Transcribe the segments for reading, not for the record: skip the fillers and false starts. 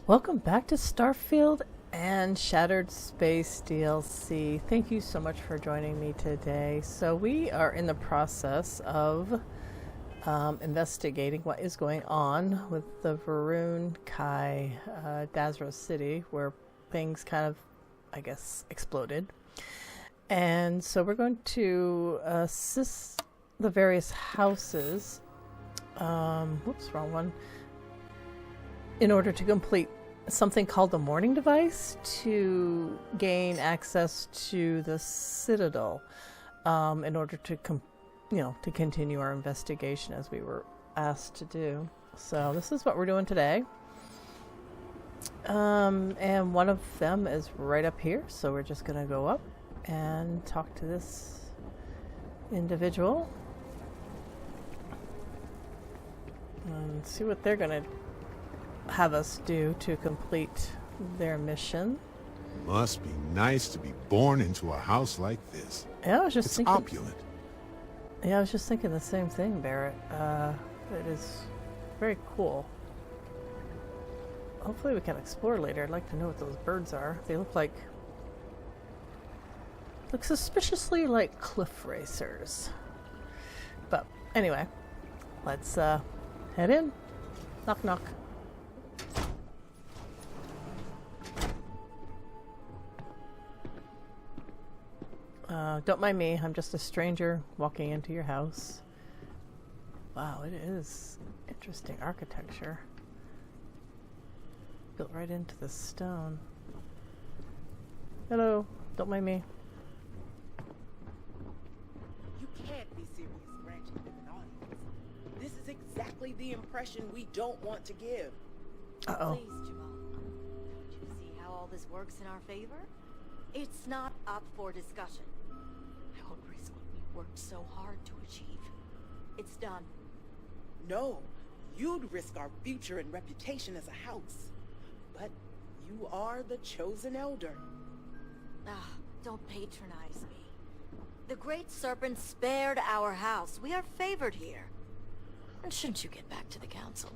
Welcome back to Starfield and Shattered Space DLC. Thank you so much for joining me today. So we are in the process of investigating what is going on with the Varun Kai Dazra City, where things kind of, I guess, exploded. And so we're going to assist the various houses. Whoops, wrong one. In order to complete something called the Morning Device to gain access to the Citadel, in order to to continue our investigation as we were asked to do. So this is what we're doing today. And one of them is right up here, so we're just gonna go up and talk to this individual and see what they're gonna have us do to complete their mission. Must be nice to be born into a house like this. Yeah, I was just thinking. Opulent. Yeah, I was just thinking the same thing, Barrett. It is very cool. Hopefully we can explore later. I'd like to know what those birds are. They look suspiciously like cliff racers. But anyway, let's head in. Knock knock. Don't mind me, I'm just a stranger walking into your house. Wow, it is interesting architecture. Built right into the stone. Hello, don't mind me. You can't be serious granting them an audience. This is exactly the impression we don't want to give. Uh-oh. Please, Jamal. Don't you see how all this works in our favor? It's not up for discussion. I won't risk what we worked so hard to achieve. It's done. No, you'd risk our future and reputation as a house. But you are the chosen elder. Ah, don't patronize me. The Great Serpent spared our house. We are favored here. And shouldn't you get back to the council?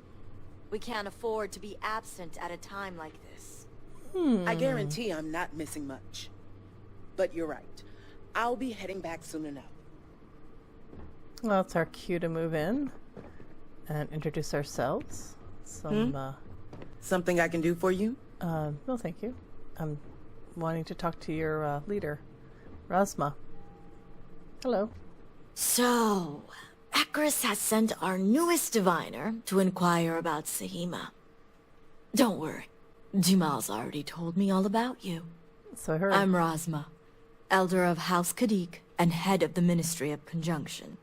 We can't afford to be absent at a time like this. I guarantee I'm not missing much. But you're right. I'll be heading back soon enough. Well, it's our cue to move in and introduce ourselves. Something I can do for you? No thank you. I'm wanting to talk to your leader, Rasma. Hello. So, Akris has sent our newest diviner to inquire about Sahima. Don't worry. Jamal's already told me all about you. So I heard. I'm Rasma, Elder of House Kadik and head of the Ministry of Conjunction.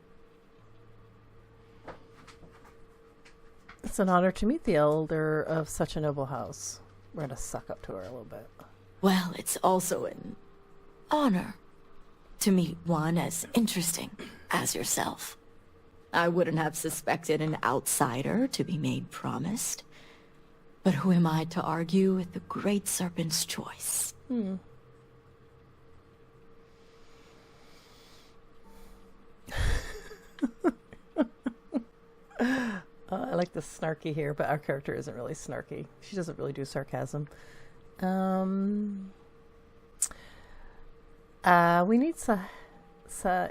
It's an honor to meet the elder of such a noble house. We're gonna suck up to her a little bit. Well, it's also an honor to meet one as interesting as yourself. I wouldn't have suspected an outsider to be made promised. But who am I to argue with the Great Serpent's choice? I like the snarky here, but our character isn't really snarky. She doesn't really do sarcasm. We need how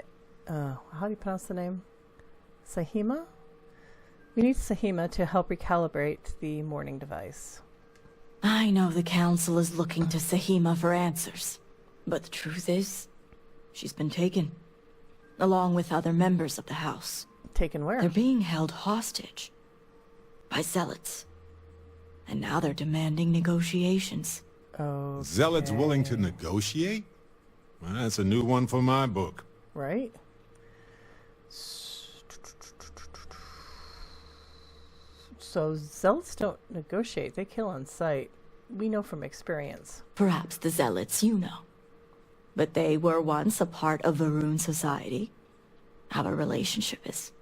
do you pronounce the name? Sahima? We need Sahima to help recalibrate the morning device. I know the Council is looking to Sahima for answers. But the truth is, she's been taken. Along with other members of the House. Taken where? They're being held hostage. By zealots. And now they're demanding negotiations. Oh. Zealots willing to negotiate? Well, that's a new one for my book. Right? So zealots don't negotiate, they kill on sight. We know from experience. Perhaps the zealots you know. But they were once a part of Varun society. Our relationship is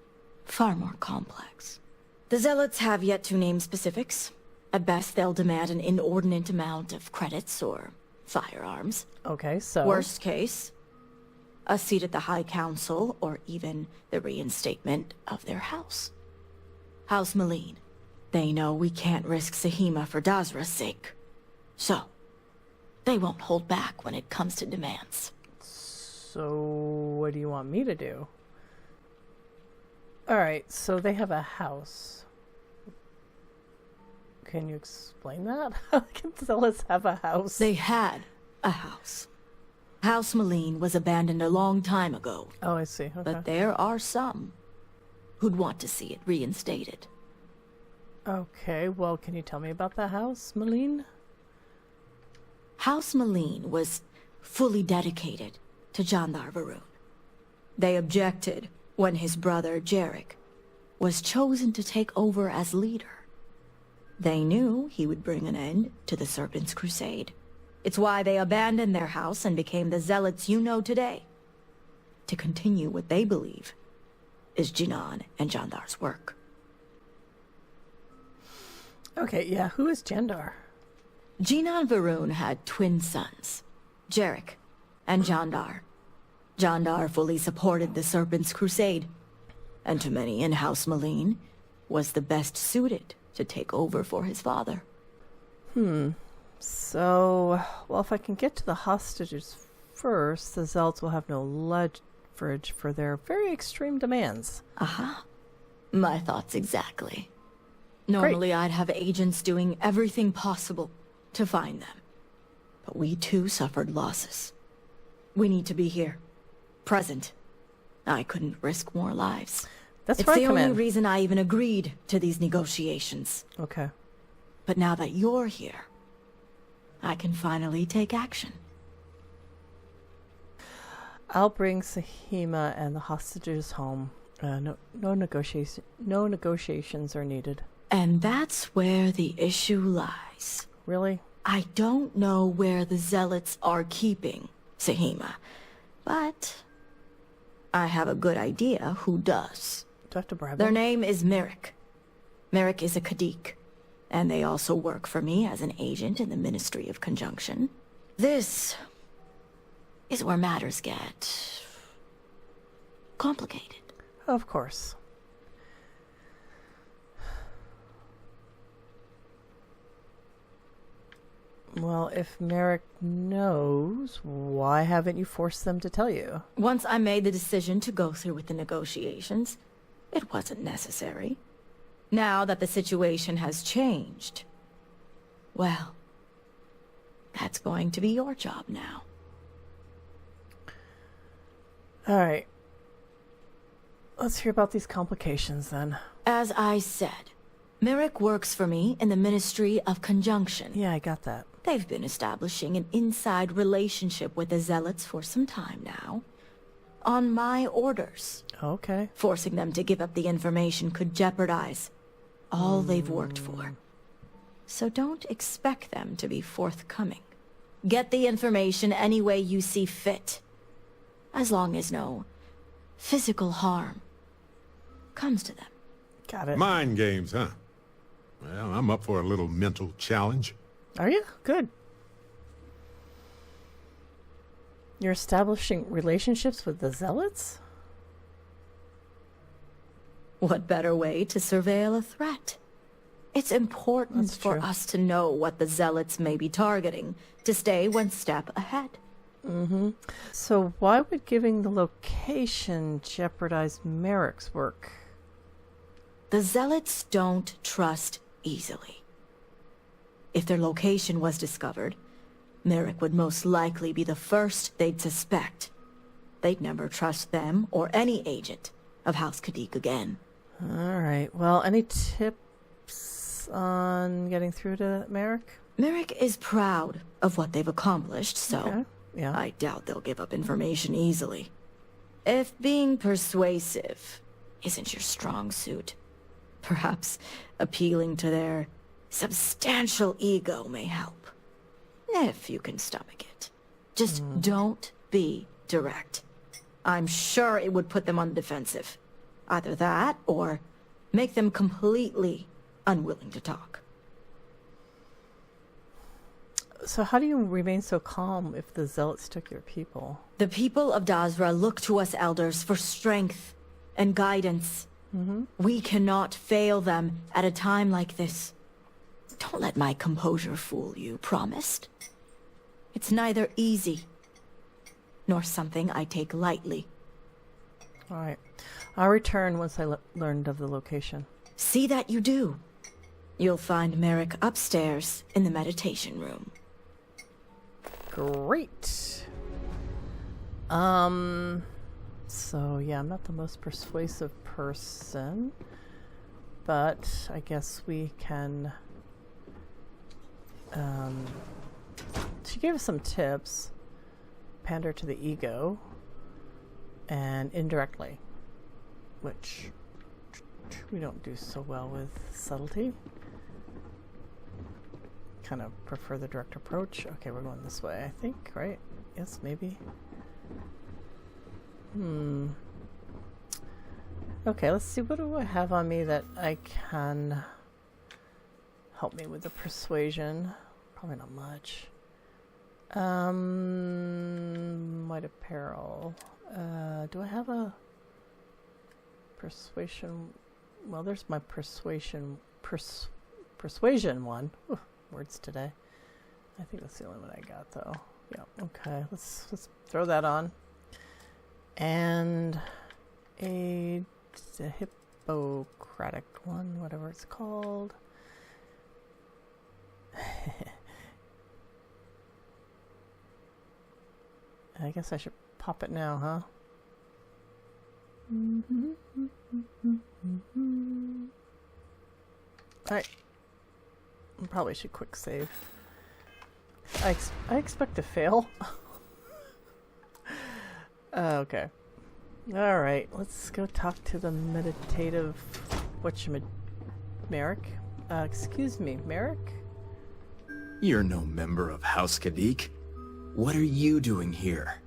far more complex. The zealots have yet to name specifics. At best, they'll demand an inordinate amount of credits or firearms. Okay, so... Worst case, a seat at the High Council or even the reinstatement of their house. House Maline. They know we can't risk Sahima for Dazra's sake. So, they won't hold back when it comes to demands. So, what do you want me to do? Alright, so they have a house. Can you explain that? How can Zealots have a house? They had a house. House Maline was abandoned a long time ago. Oh, I see. Okay. But there are some who'd want to see it reinstated. Okay, well, can you tell me about the house, Malene? House Maline was fully dedicated to Jandar Varun. They objected when his brother, Jarek, was chosen to take over as leader. They knew he would bring an end to the Serpent's Crusade. It's why they abandoned their house and became the Zealots you know today, to continue what they believe is Jinan and Jandar's work. Okay, yeah, who is Jandar? Jinan Varun had twin sons, Jarek and Jandar. Jandar fully supported the Serpent's Crusade, and to many in House Maline, was the best suited to take over for his father. So, well, if I can get to the hostages first, the Zealots will have no leverage for their very extreme demands. Aha. My thoughts exactly. Normally I'd have agents doing everything possible to find them. But we too suffered losses. We need to be here. Present. I couldn't risk more lives. That's it's right, the only Command. reason I even agreed to these negotiations. Okay. But now that you're here, I can finally take action. I'll bring Sahima and the hostages home. No negotiations are needed. And that's where the issue lies. Really? I don't know where the Zealots are keeping Sahima, but I have a good idea who does. Do I have to bribe Their them? name is Merrick. Merrick is a Kadik, and they also work for me as an agent in the Ministry of Conjunction. This is where matters get complicated. Of course. Well, if Merrick knows, why haven't you forced them to tell you? Once I made the decision to go through with the negotiations, it wasn't necessary. Now that the situation has changed, well, that's going to be your job now. All right. Let's hear about these complications then. As I said, Merrick works for me in the Ministry of Conjunction. Yeah, I got that. They've been establishing an inside relationship with the Zealots for some time now. On my orders. Okay. Forcing them to give up the information could jeopardize all they've worked for. So don't expect them to be forthcoming. Get the information any way you see fit. As long as no physical harm comes to them. Got it. Mind games, huh? Well, I'm up for a little mental challenge. Are you? Good. You're establishing relationships with the Zealots? What better way to surveil a threat? It's important That's for true. us to know what the Zealots may be targeting, to stay one step ahead. So why would giving the location jeopardize Merrick's work? The Zealots don't trust easily. If their location was discovered, Merrick would most likely be the first they'd suspect. They'd never trust them or any agent of House Kadik again. All right. Well, any tips on getting through to Merrick? Merrick is proud of what they've accomplished, so Okay. Yeah. I doubt they'll give up information easily. If being persuasive isn't your strong suit, perhaps appealing to their substantial ego may help. If you can stomach it. Just don't be direct. I'm sure it would put them on the defensive. Either that, or make them completely unwilling to talk. So how do you remain so calm if the Zealots took your people? The people of Dazra look to us elders for strength and guidance We cannot fail them at a time like this. Don't let my composure fool you, promised? It's neither easy, nor something I take lightly. All right. I'll return once I learned of the location. See that you do. You'll find Merrick upstairs in the meditation room. Great. So yeah, I'm not the most persuasive person, but I guess we can. She gave us some tips. Pander to the ego, and indirectly, which we don't do so well with subtlety. Kind of prefer the direct approach. Okay, we're going this way, I think, right? Yes, maybe. Okay, let's see. What do I have on me that I can help me with the persuasion? Probably not much. White apparel. Do I have a persuasion? Well, there's my persuasion one. Ooh, words today. I think that's the only one I got, though. Yeah. Okay. Let's throw that on. And a Hippocratic one, whatever it's called. I guess I should pop it now, huh? Alright. I probably should quick save. I expect to fail. Okay. Alright, let's go talk to the meditative... Merrick? Excuse me, Merrick? You're no member of House Kadik. What are you doing here?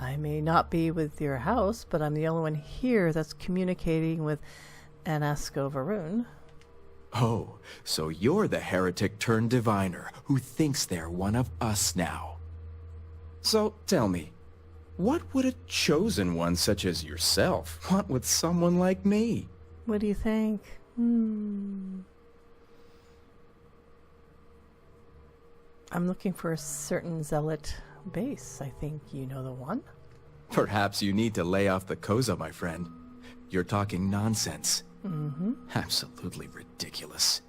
I may not be with your house, but I'm the only one here that's communicating with Anasko Varun. Oh, so you're the heretic turned diviner who thinks they're one of us now. So tell me, what would a chosen one such as yourself want with someone like me? What do you think? I'm looking for a certain zealot base. I think you know the one. Perhaps you need to lay off the Koza, my friend. You're talking nonsense. Absolutely ridiculous.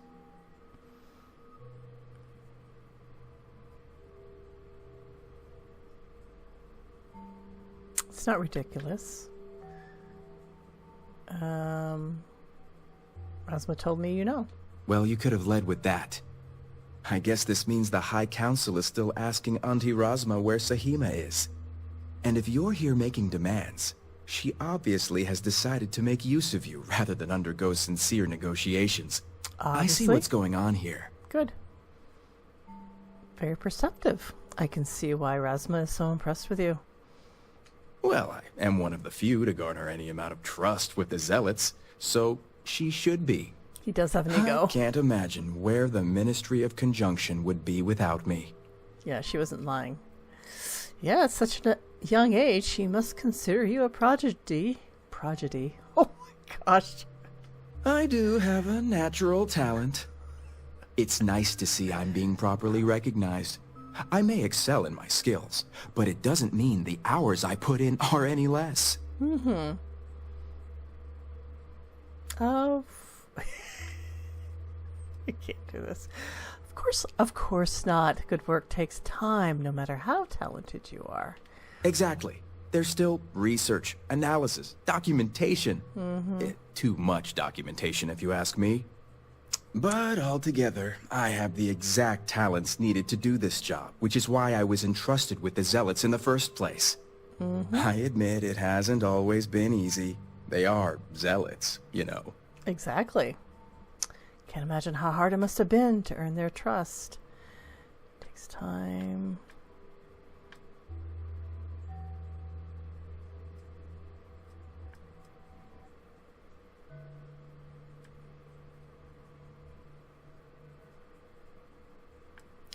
It's not ridiculous. Rasma told me you know. Well, you could have led with that. I guess this means the High Council is still asking Auntie Rasma where Sahima is. And if you're here making demands, she obviously has decided to make use of you rather than undergo sincere negotiations. Obviously. I see what's going on here. Good. Very perceptive. I can see why Rasma is so impressed with you. Well, I am one of the few to garner any amount of trust with the Zealots, so she should be. He does have an ego. I can't imagine where the Ministry of Conjunction would be without me. Yeah, she wasn't lying. Yeah, at such a young age, she must consider you a prodigy. Prodigy. Oh my gosh. I do have a natural talent. It's nice to see I'm being properly recognized. I may excel in my skills, but it doesn't mean the hours I put in are any less. Oh. I can't do this. Of course not. Good work takes time, no matter how talented you are. Exactly. There's still research, analysis, documentation. Too much documentation, if you ask me. But altogether, I have the exact talents needed to do this job, which is why I was entrusted with the Zealots in the first place. I admit it hasn't always been easy. They are Zealots, you know. Exactly. Can't imagine how hard it must have been to earn their trust. Takes time.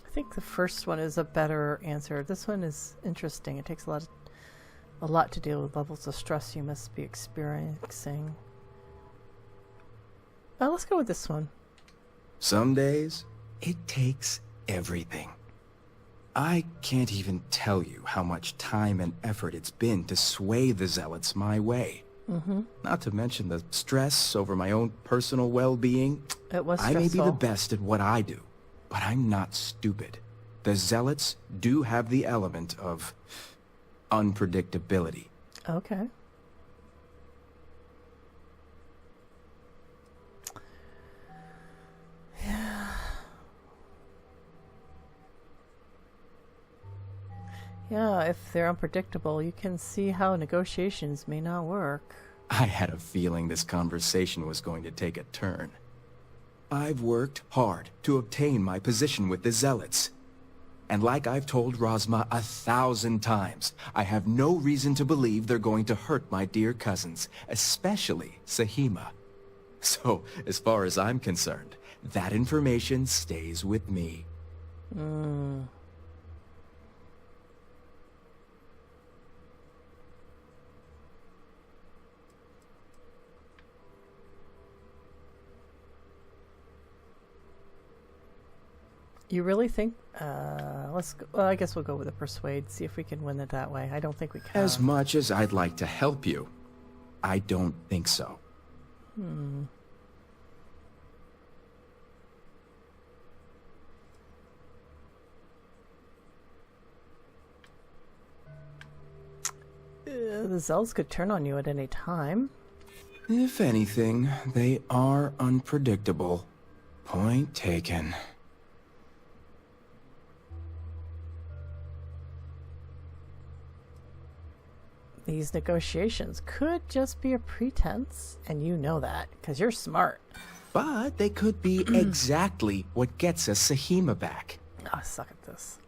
I think the first one is a better answer. This one is interesting. It takes a lot of A lot to deal with levels of stress you must be experiencing. Let's go with this one. Some days, it takes everything. I can't even tell you how much time and effort it's been to sway the Zealots my way. Not to mention the stress over my own personal well-being. It was I may be stressful. the best at what I do, but I'm not stupid. The Zealots do have the element of unpredictability. Okay. Yeah, if they're unpredictable, you can see how negotiations may not work. I had a feeling this conversation was going to take a turn. I've worked hard to obtain my position with the Zealots. And like I've told Rosma 1,000 times, I have no reason to believe they're going to hurt my dear cousins, especially Sahima. So, as far as I'm concerned, that information stays with me. You really think? Let's go, well, I guess we'll go with the persuade, see if we can win it that way. I don't think we can. As much as I'd like to help you, I don't think so. The Zells could turn on you at any time. If anything, they are unpredictable. Point taken. These negotiations could just be a pretense, and you know that, because you're smart. But they could be exactly what gets us Sahima back. Oh, I suck at this.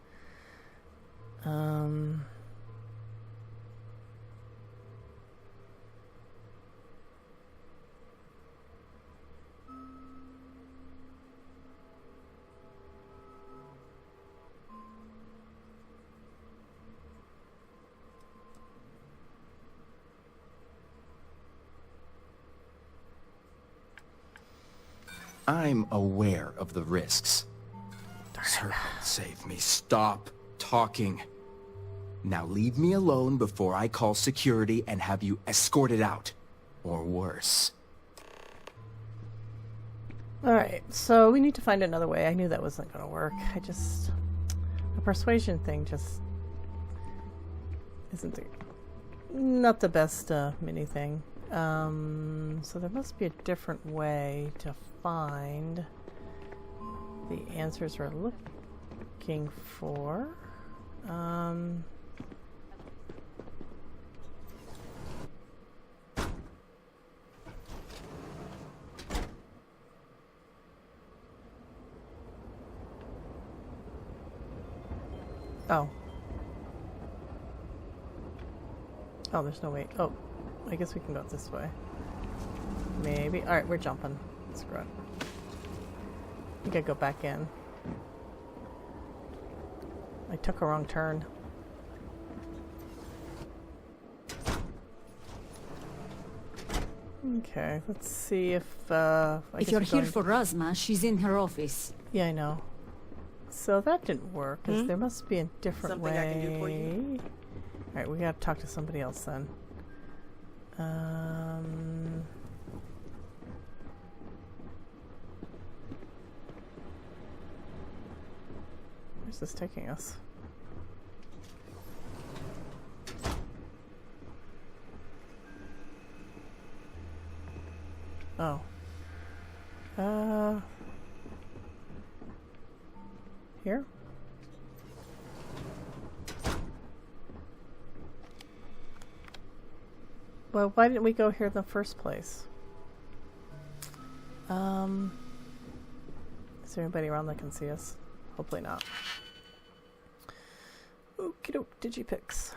I'm aware of the risks. Serpent, save me. Stop talking. Now leave me alone before I call security and have you escorted out. Or worse. Alright, so we need to find another way. I knew that wasn't going to work. The persuasion thing just isn't not the best mini thing. So there must be a different way to find the answers we're looking for. Oh. Oh, there's no way. Oh, I guess we can go this way. Maybe. Alright, we're jumping. Screw it. We gotta go back in. I took a wrong turn. Okay, let's see if If you're here for Rosma, she's in her office. Yeah, I know. So that didn't work, because there must be a different Something way. I can do for you? Alright, we gotta talk to somebody else then. Where's this taking us? Oh. Here? Well, why didn't we go here in the first place? Is there anybody around that can see us? Hopefully not. Okie doke, digipix.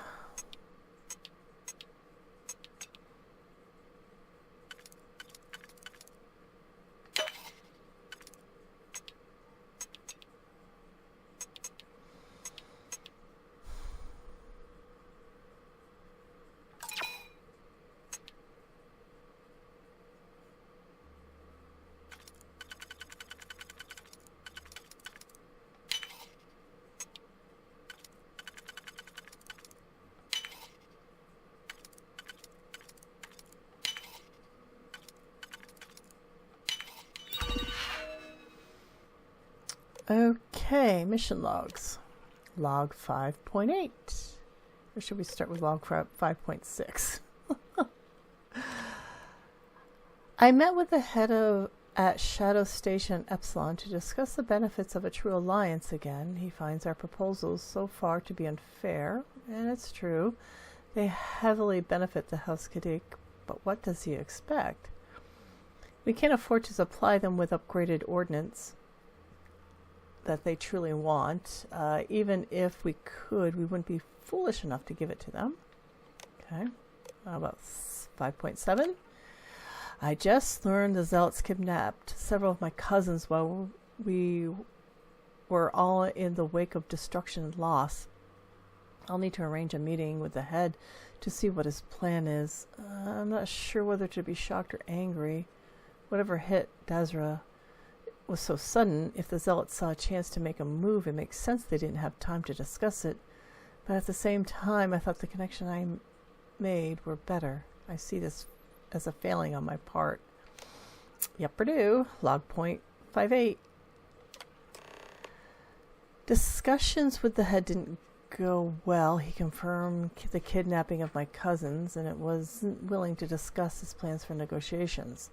Okay, mission logs. Log 5.8. Or should we start with log 5.6? I met with the head at Shadow Station Epsilon to discuss the benefits of a true alliance again. He finds our proposals so far to be unfair, and it's true. They heavily benefit the House Kadik, but what does he expect? We can't afford to supply them with upgraded ordnance that they truly want. Even if we could, we wouldn't be foolish enough to give it to them. Okay, how about 5.7? I just learned the Zealots kidnapped several of my cousins while we were all in the wake of destruction and loss. I'll need to arrange a meeting with the head to see what his plan is. I'm not sure whether to be shocked or angry. Whatever hit Dazra was so sudden. If the Zealots saw a chance to make a move, it makes sense they didn't have time to discuss it. But at the same time, I thought the connection I made were better. I see this as a failing on my part. Yep, Purdue. Log point 58. Discussions with the head didn't go well. He confirmed the kidnapping of my cousins, and it wasn't willing to discuss his plans for negotiations.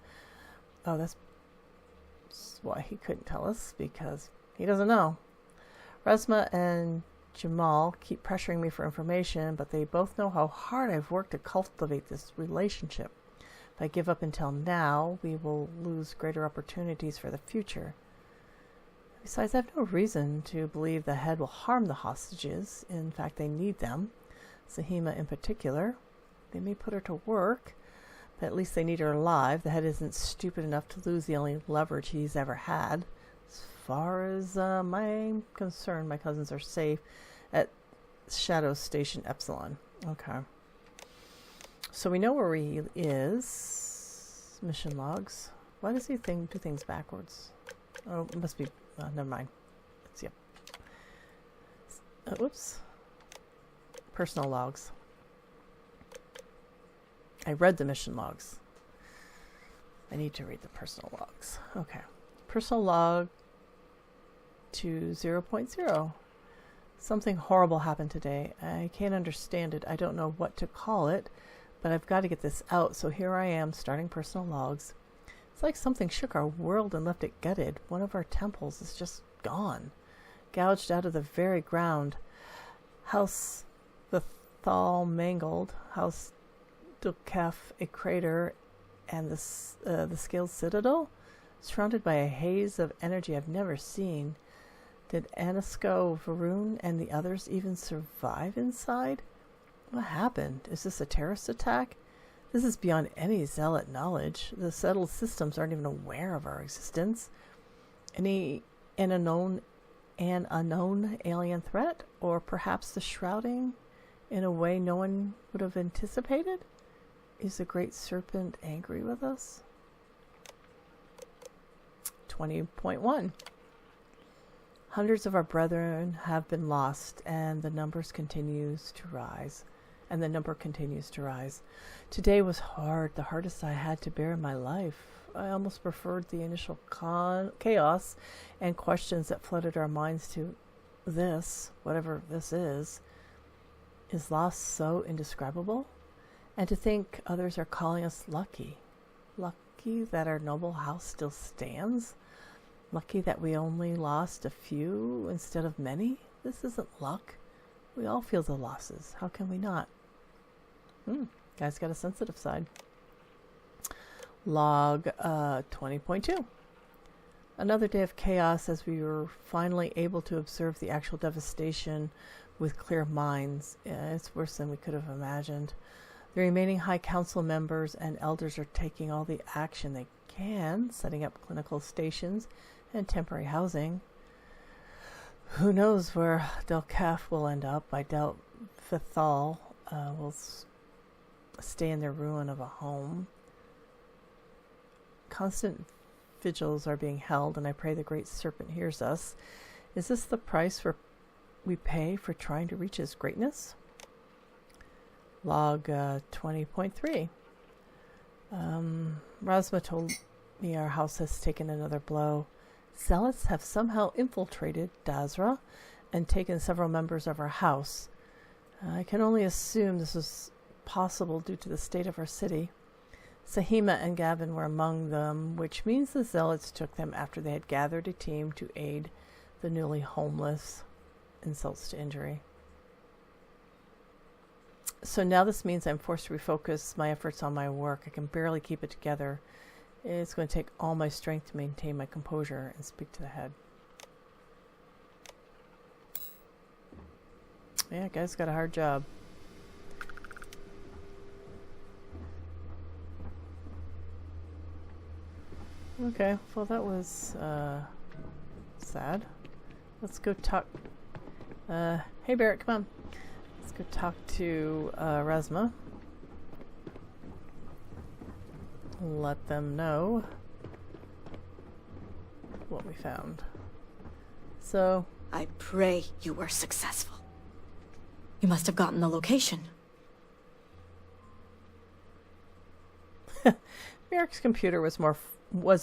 Oh, that's why he couldn't tell us, because he doesn't know. Resma and Jamal keep pressuring me for information, but they both know how hard I've worked to cultivate this relationship. If I give up until now, we will lose greater opportunities for the future. Besides, I have no reason to believe the head will harm the hostages. In fact, they need them. Sahima in particular. They may put her to work, but at least they need her alive. The head isn't stupid enough to lose the only leverage he's ever had. As far as I'm concerned, my cousins are safe at Shadow Station Epsilon. Okay. So we know where he is. Mission logs. Why does he do things backwards? Oh, it must be... never mind. It's, yep. Whoops. Personal logs. I read the mission logs. I need to read the personal logs. Okay. Personal log to 0.0. Something horrible happened today. I can't understand it. I don't know what to call it, but I've got to get this out. So here I am, starting personal logs. It's like something shook our world and left it gutted. One of our temples is just gone, gouged out of the very ground. House Bethal mangled. House Dukef a crater, and the Scaled Citadel, surrounded by a haze of energy I've never seen. Did Anasko, Varun, and the others even survive inside? What happened? Is this a terrorist attack? This is beyond any zealot knowledge. The settled systems aren't even aware of our existence. An unknown alien threat? Or perhaps the shrouding in a way no one would have anticipated? Is the Great Serpent angry with us? 20.1. Hundreds of our brethren have been lost, and the number continues to rise. Today was hard, the hardest I had to bear in my life. I almost preferred the initial chaos and questions that flooded our minds to this, whatever this is loss so indescribable? And to think others are calling us lucky. Lucky that our noble house still stands? Lucky that we only lost a few instead of many? This isn't luck. We all feel the losses. How can we not? Guy's got a sensitive side. Log 20.2. Another day of chaos as we were finally able to observe the actual devastation with clear minds. It's worse than we could have imagined. The remaining High Council members and elders are taking all the action they can, setting up clinical stations and temporary housing. Who knows where Delcaf will end up? I doubt Fethal will stay in their ruin of a home. Constant vigils are being held, and I pray the Great Serpent hears us. Is this the price we pay for trying to reach his greatness? Log 20.3. Rasma told me our house has taken another blow. Zealots have somehow infiltrated Dazra and taken several members of our house. I can only assume this was possible due to the state of our city. Sahima and Gavin were among them, which means the Zealots took them after they had gathered a team to aid the newly homeless. Insults to injury. So now this means I'm forced to refocus my efforts on my work. I can barely keep it together. It's going to take all my strength to maintain my composure and speak to the head. Yeah, guy's got a hard job. Okay, well that was sad. Let's go talk. Hey Barrett, come on. Let's go talk to Razma. Let them know what we found. So, I pray you were successful. You must have gotten the location. Merrick's computer was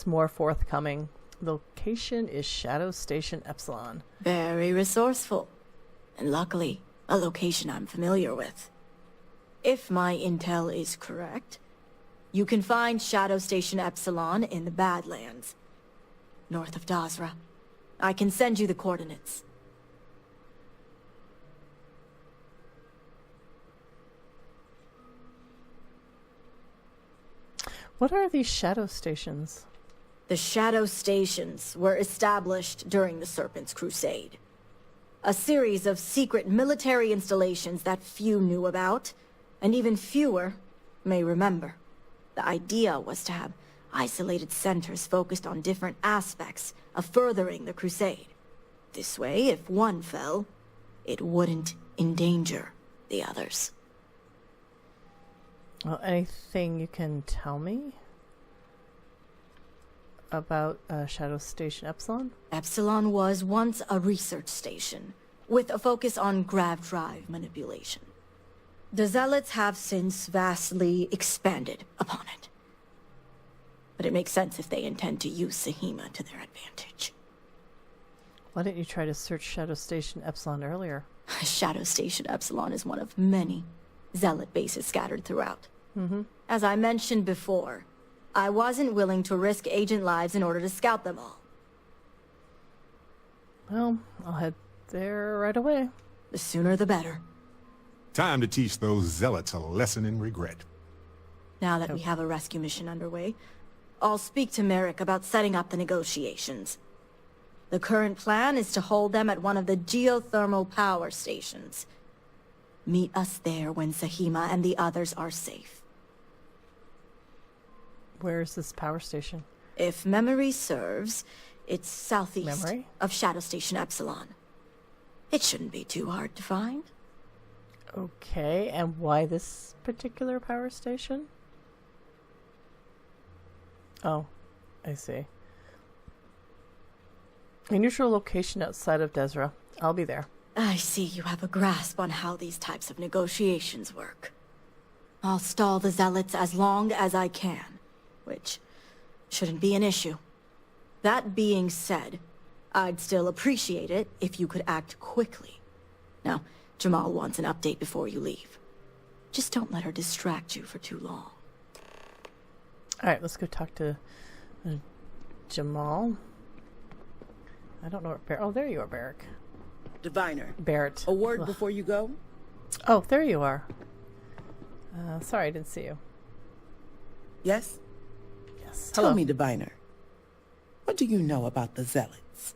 more forthcoming. Location is Shadow Station Epsilon. Very resourceful. And luckily, a location I'm familiar with. If my intel is correct, you can find Shadow Station Epsilon in the Badlands, north of Dazra. I can send you the coordinates. What are these shadow stations? The Shadow Stations were established during the Serpent's Crusade. A series of secret military installations that few knew about, and even fewer may remember. The idea was to have isolated centers focused on different aspects of furthering the Crusade. This way, if one fell, it wouldn't endanger the others. Well, anything you can tell me about Shadow Station Epsilon? Epsilon was once a research station, with a focus on grav drive manipulation. The Zealots have since vastly expanded upon it. But it makes sense if they intend to use Sahima to their advantage. Why didn't you try to search Shadow Station Epsilon earlier? Shadow Station Epsilon is one of many Zealot bases scattered throughout. As I mentioned before, I wasn't willing to risk agent lives in order to scout them all. Well, I'll head there right away. The sooner the better. Time to teach those zealots a lesson in regret. Now that we have a rescue mission underway, I'll speak to Merrick about setting up the negotiations. The current plan is to hold them at one of the geothermal power stations. Meet us there when Sahima and the others are safe. Where is this power station? If memory serves, it's southeast Memory? of Shadow Station Epsilon. It shouldn't be too hard to find. Okay, and why this particular power station? Oh, I see. A neutral location outside of Dazra. I'll be there. I see you have a grasp on how these types of negotiations work. I'll stall the Zealots as long as I can, which shouldn't be an issue. That being said, I'd still appreciate it if you could act quickly. Now, Jamal wants an update before you leave. Just don't let her distract you for too long. Alright, let's go talk to Jamal. I don't know where Barrett... Oh, there you are, Barrick. Diviner, Barrett. a word Ugh. before you go? Oh, there you are. Sorry, I didn't see you. Yes? Yes. Tell Hello. me, Diviner, what do you know about the Zealots?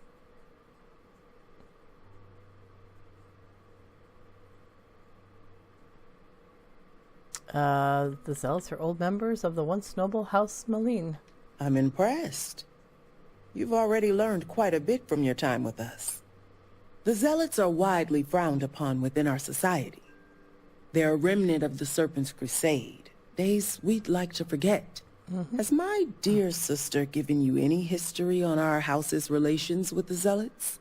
The Zealots are old members of the once noble House Malene. I'm impressed. You've already learned quite a bit from your time with us. The Zealots are widely frowned upon within our society. They're a remnant of the Serpent's Crusade, days we'd like to forget. Has my dear sister given you any history on our house's relations with the Zealots?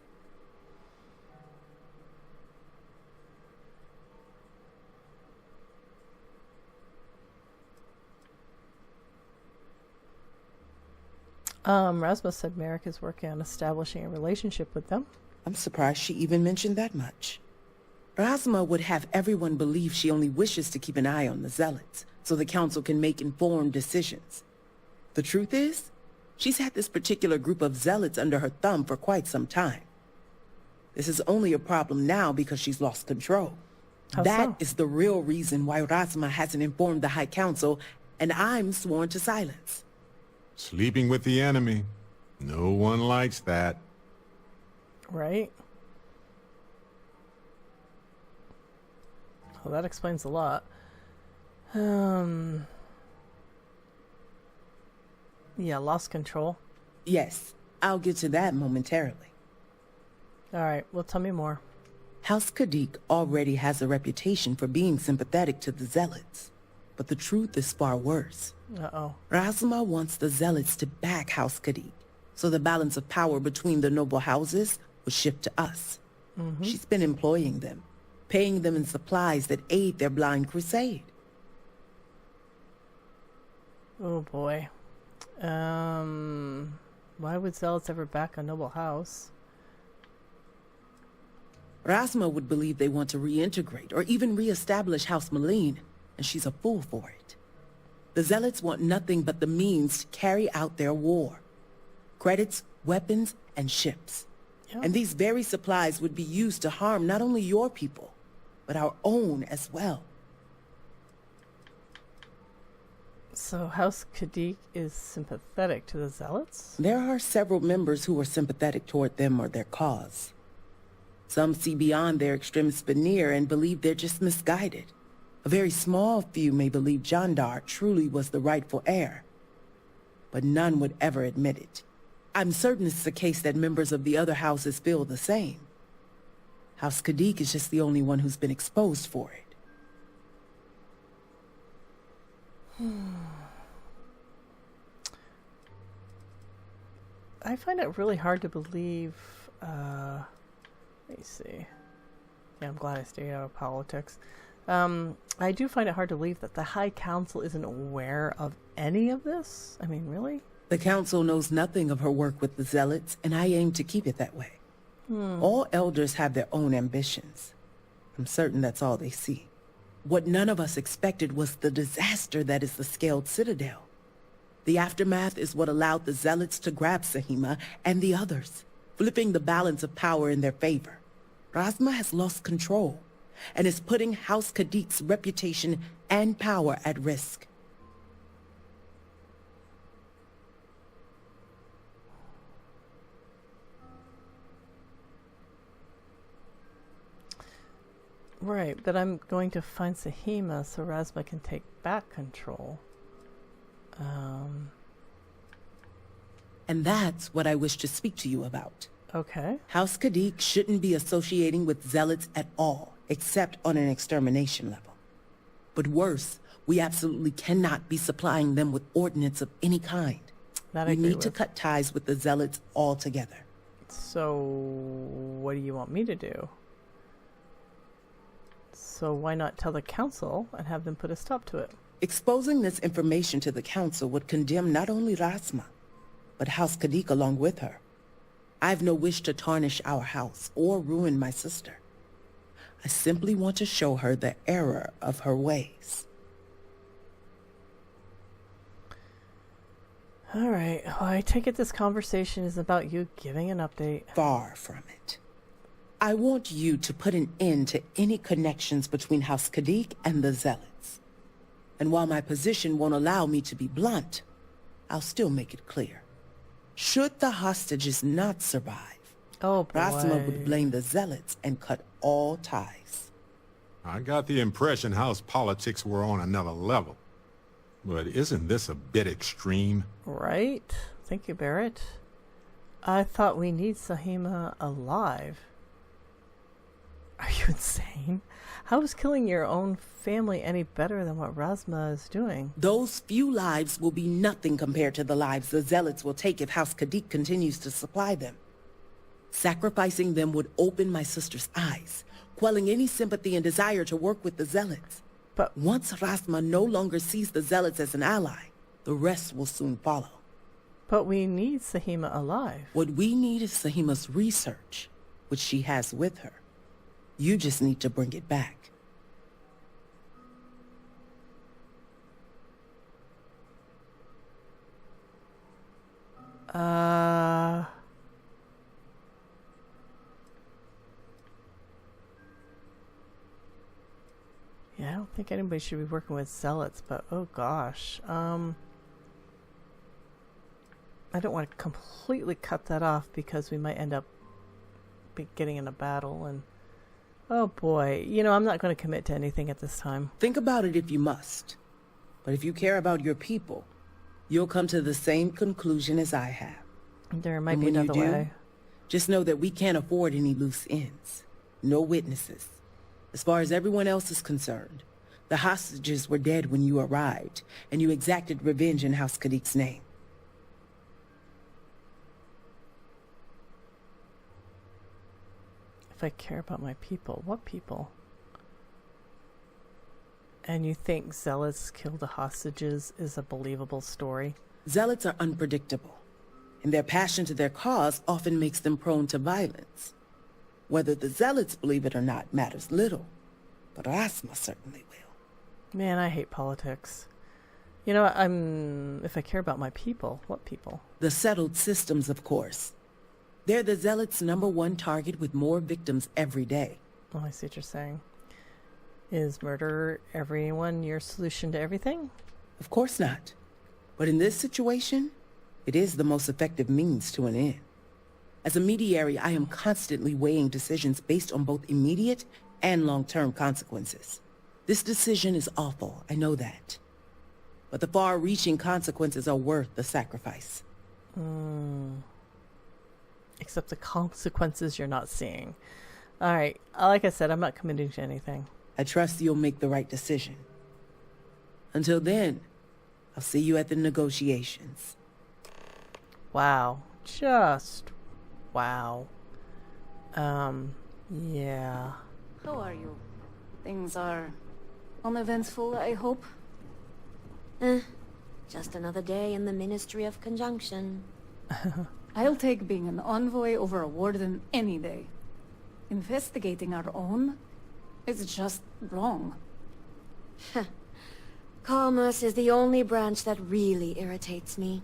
Rasmus said Merrick is working on establishing a relationship with them. I'm surprised she even mentioned that much. Rasma would have everyone believe she only wishes to keep an eye on the Zealots, so the Council can make informed decisions. The truth is, she's had this particular group of Zealots under her thumb for quite some time. This is only a problem now because she's lost control. How That so? is the real reason why Rasma hasn't informed the High Council, and I'm sworn to silence. Sleeping with the enemy. No one likes that. Right? Well, that explains a lot. Yeah, lost control. Yes, I'll get to that momentarily. Alright, well, tell me more. House Kadik already has a reputation for being sympathetic to the Zealots. But the truth is far worse. Uh-oh. Rasma wants the Zealots to back House Kadik, so the balance of power between the noble houses will shift to us. She's been employing them, paying them in supplies that aid their blind crusade. Oh, boy. Why would Zealots ever back a noble house? Rasma would believe they want to reintegrate or even reestablish House Malene, and she's a fool for it. The Zealots want nothing but the means to carry out their war. Credits, weapons, and ships. Yeah. And these very supplies would be used to harm not only your people, but our own as well. So House Kadik is sympathetic to the Zealots? There are several members who are sympathetic toward them or their cause. Some see beyond their extremist veneer and believe they're just misguided. A very small few may believe Jandar truly was the rightful heir, but none would ever admit it. I'm certain it's the case that members of the other houses feel the same. House Kadik is just the only one who's been exposed for it. I find it really hard to believe, let me see. Yeah, I'm glad I stayed out of politics. I do find it hard to believe that the High Council isn't aware of any of this. I mean, really? The Council knows nothing of her work with the Zealots, and I aim to keep it that way. All elders have their own ambitions. I'm certain that's all they see. What none of us expected was the disaster that is the Scaled Citadel. The aftermath is what allowed the Zealots to grab Sahima and the others, flipping the balance of power in their favor. Rasma has lost control and is putting House Kadik's reputation and power at risk. Right, but I'm going to find Sahima so Rasma can take back control. And that's what I wish to speak to you about. Okay. House Kadik shouldn't be associating with Zealots at all, except on an extermination level. But worse, we absolutely cannot be supplying them with ordnance of any kind. That I We agree need to with. cut ties with the Zealots altogether. So, what do you want me to do? So why not tell the council and have them put a stop to it? Exposing this information to the Council would condemn not only Rasma, but House Kadik along with her. I've no wish to tarnish our house or ruin my sister. I simply want to show her the error of her ways. All right. Well, I take it this conversation is about you giving an update. Far from it. I want you to put an end to any connections between House Kadik and the Zealots. And while my position won't allow me to be blunt, I'll still make it clear. Should the hostages not survive, Oh, boy. Rasma would blame the Zealots and cut all ties. I got the impression house politics were on another level. But isn't this a bit extreme? Right? Thank you, Barrett. I thought we need Sahima alive. Are you insane? How is killing your own family any better than what Rasma is doing? Those few lives will be nothing compared to the lives the Zealots will take if House Kadik continues to supply them. Sacrificing them would open my sister's eyes, quelling any sympathy and desire to work with the Zealots. But Once Rasma no longer sees the Zealots as an ally, the rest will soon follow. But we need Sahima alive. What we need is Sahima's research, which she has with her. You just need to bring it back. Yeah, I don't think anybody should be working with zealots, but oh gosh. I don't want to completely cut that off because we might end up getting in a battle and oh boy, you know, I'm not going to commit to anything at this time. Think about it if you must. But if you care about your people, you'll come to the same conclusion as I have. There might And be when you another do, way. just know that we can't afford any loose ends. No witnesses. As far as everyone else is concerned, the hostages were dead when you arrived, and you exacted revenge in House Kadik's name. If I care about my people, what people? And you think zealots killed the hostages is a believable story? Zealots are unpredictable, and their passion to their cause often makes them prone to violence. Whether the zealots believe it or not matters little, but Rasma certainly will. Man, I hate politics. You know, if I care about my people, what people? The settled systems, of course. They're the zealots' #1 target with more victims every day. Oh, I see what you're saying. Is murder everyone your solution to everything? Of course not. But in this situation, it is the most effective means to an end. As a mediary, I am constantly weighing decisions based on both immediate and long-term consequences. This decision is awful, I know that. But the far-reaching consequences are worth the sacrifice. Except the consequences you're not seeing. Alright, like I said, I'm not committing to anything. I trust you'll make the right decision. Until then, I'll see you at the negotiations. Wow. Just wow. Yeah. How are you? Things are uneventful, I hope. Just another day in the Ministry of Conjunction. I'll take being an envoy over a warden any day. Investigating our own is just wrong. Commerce is the only branch that really irritates me.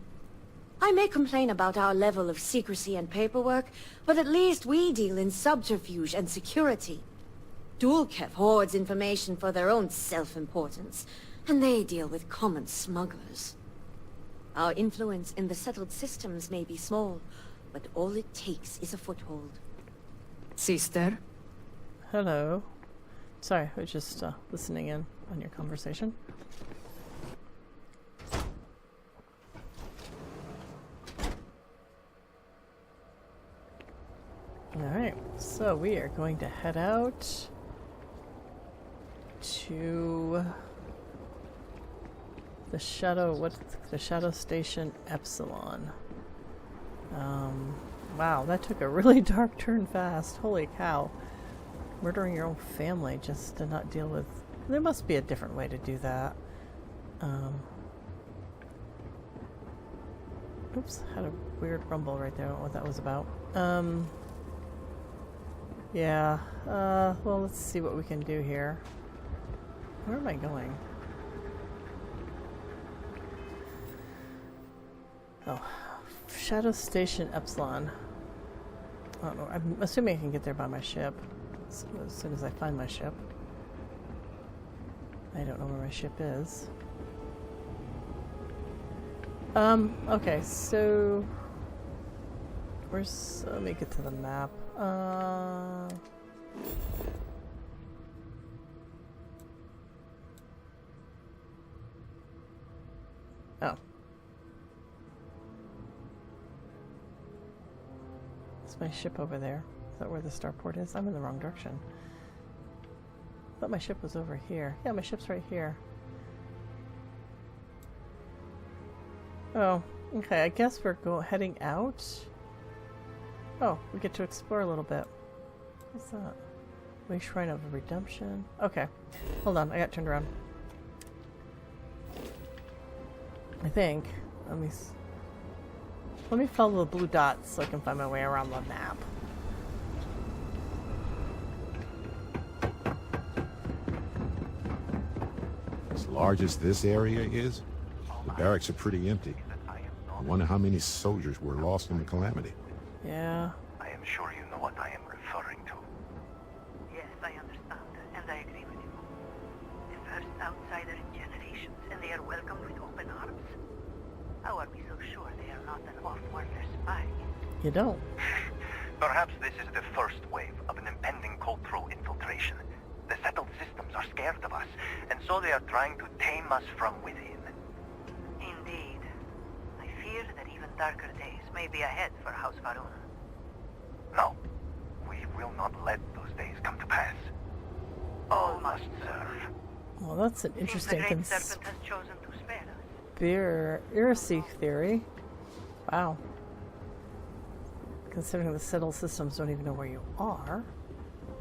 I may complain about our level of secrecy and paperwork, but at least we deal in subterfuge and security. Dulkev hoards information for their own self-importance, and they deal with common smugglers. Our influence in the settled systems may be small, but all it takes is a foothold. Sister? Hello. Sorry, I was just listening in on your conversation. Alright, so we are going to head out to the Shadow Station Epsilon. Wow, that took a really dark turn fast. Holy cow. Murdering your own family just to not deal with... There must be a different way to do that. Oops, had a weird rumble right there. I don't know what that was about. Yeah, well, let's see what we can do here. Where am I going? Oh, Shadow Station Epsilon. I don't know. I'm assuming I can get there by my ship. As soon as I find my ship. I don't know where my ship is. Okay, so... let me get to the map. Oh. Is my ship over there? Is that where the starport is? I'm in the wrong direction. I thought my ship was over here. Yeah, my ship's right here. Oh, okay, I guess we're heading out. Oh, we get to explore a little bit. What's that? Way Shrine of Redemption. Okay, hold on, I got turned around. I think. Let me Let me follow the blue dots so I can find my way around the map. As large as this area is, the barracks are pretty empty. I wonder how many soldiers were lost in the calamity. Yeah. I am sure you know what I am referring to. Yes, I understand, and I agree with you. The first outsider in generations, and they are welcomed with open arms. How are we so sure they are not an off-worker spy? You don't. Perhaps this is the first wave of an impending cultural infiltration. The settled systems are scared of us, and so they are trying to tame us from within. Indeed. I fear that even darker days may be ahead for House Varun. No, we will not let those days come to pass. All must serve. Well, that's an Seems the interesting Great Serpent has chosen to spare us. conspiracy theory. Wow. Considering the settled systems don't even know where you are.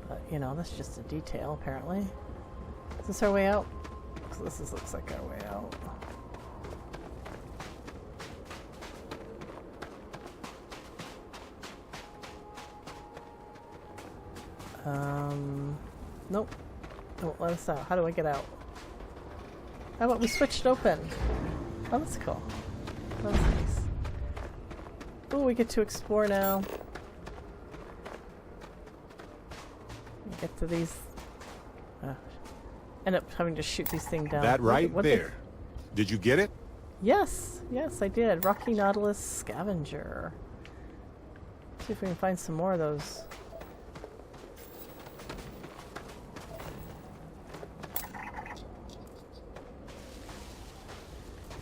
But, you know, that's just a detail, apparently. Is this our way out? So looks like our way out. Nope. Don't let us out. How do I get out? How about we switch it open? Oh, that's cool. That's nice. Oh, we get to explore now. We get to these. End up having to shoot these things down. That right What there. Did you get it? Yes, yes, I did. Rocky Nautilus Scavenger. See if we can find some more of those.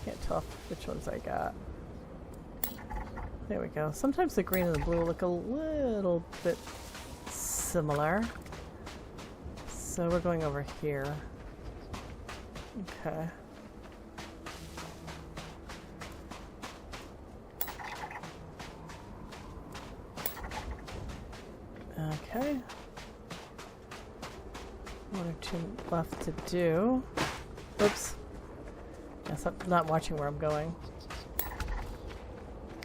Can't tell which ones I got. There we go. Sometimes the green and the blue look a little bit similar. So we're going over here. Okay. Okay. One or two left to do. Oops. Yes, I'm not watching where I'm going.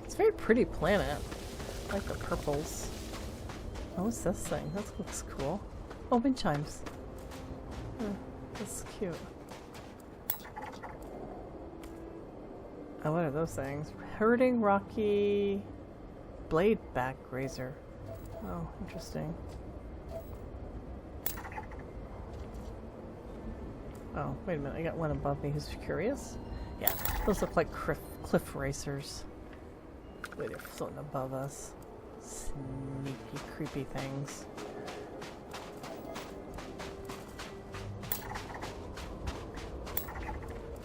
It's a very pretty planet. I like the purples. Oh, what's this thing? That looks cool. Oh, wind chimes. That's cute. Oh, what are those things? Herding Rocky Blade Back Razor. Oh, interesting. Oh, wait a minute. I got one above me who's curious. Yeah, those look like cliff racers. Wait, they're floating above us. Sneaky, creepy things.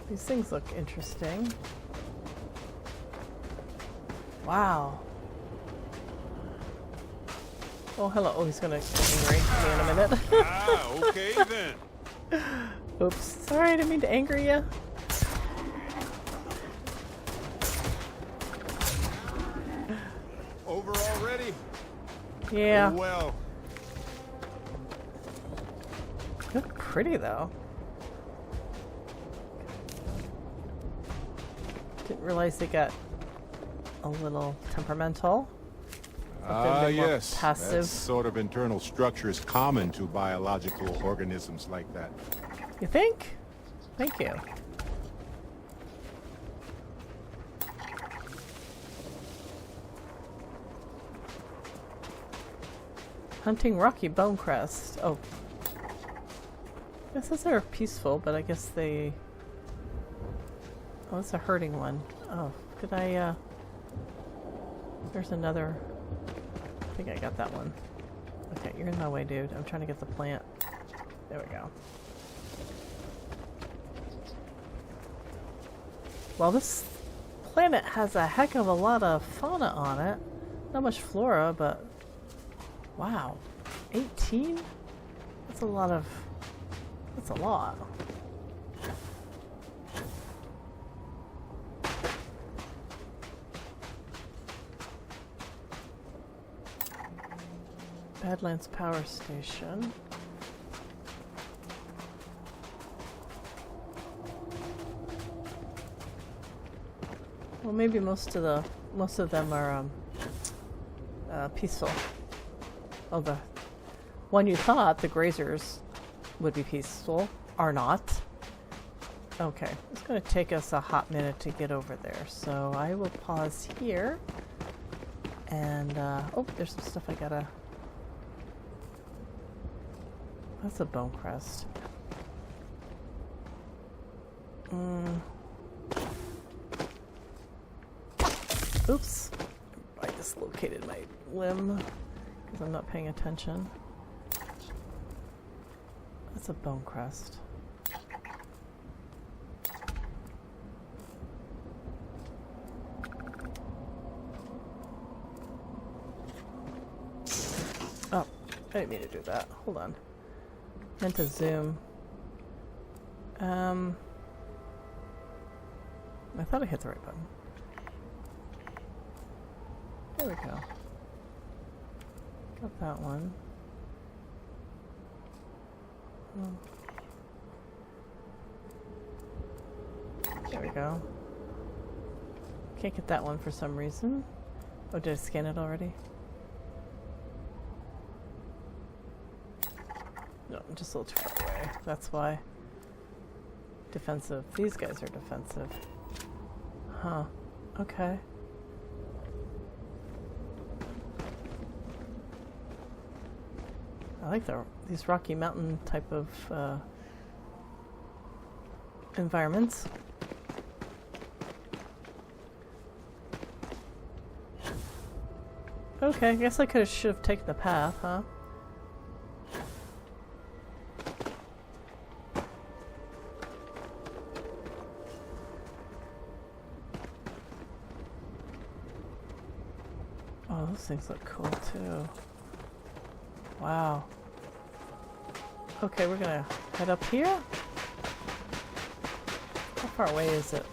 These things look interesting. Wow. Oh, hello. Oh, he's gonna get angry at me in a minute. Okay then. Oops. Sorry, I didn't mean to anger you. Over already? Yeah. Oh, well. They look pretty, though. Didn't realize they got a little temperamental. Yes. Passive. That sort of internal structure is common to biological organisms like that. You think? Thank you. Hunting Rocky Bonecrest. Oh. I guess they're peaceful, but I guess they... Oh, it's a herding one. Oh, did I, There's another... I think I got that one. Okay, you're in my way, dude. I'm trying to get the plant. There we go. Well, this planet has a heck of a lot of fauna on it. Not much flora, but... Wow. 18? That's a lot of... That's a lot. Badlands Power Station. Well, maybe most of them are peaceful. Oh, the one you thought, the grazers, would be peaceful, are not. Okay, it's going to take us a hot minute to get over there, so I will pause here. And, oh, there's some stuff I gotta... That's a bone crest. Oops. I dislocated my limb because I'm not paying attention. That's a bone crest. Oh, I didn't mean to do that. Hold on. Meant to zoom. I thought I hit the right button. There we go. Got that one. There we go. Can't get that one for some reason. Oh, did I scan it already? No, I'm just a little too far away. That's why. Defensive. These guys are defensive. Huh. Okay. I like these Rocky Mountain type of environments. Okay, I guess I should have taken the path, huh? Oh, those things look cool too. Wow. Okay, we're gonna head up here. How far away is it?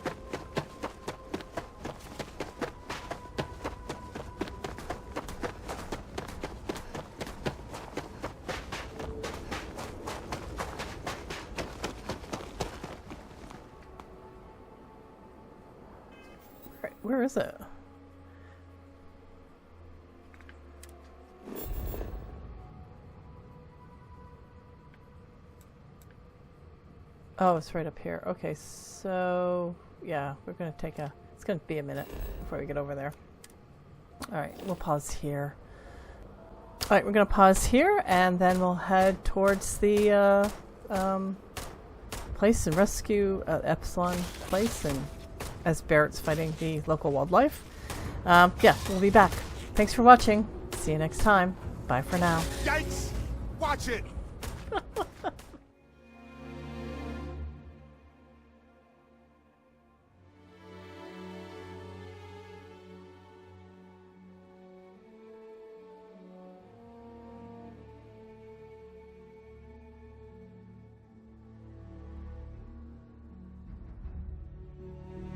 Where is it? Oh, it's right up here. Okay, so yeah, we're gonna take a... It's gonna be a minute before we get over there. Alright, we'll pause here. Alright, we're gonna pause here, and then we'll head towards the place and rescue Epsilon place, and as Barrett's fighting the local wildlife. Yeah, we'll be back. Thanks for watching. See you next time. Bye for now. Yikes! Watch it!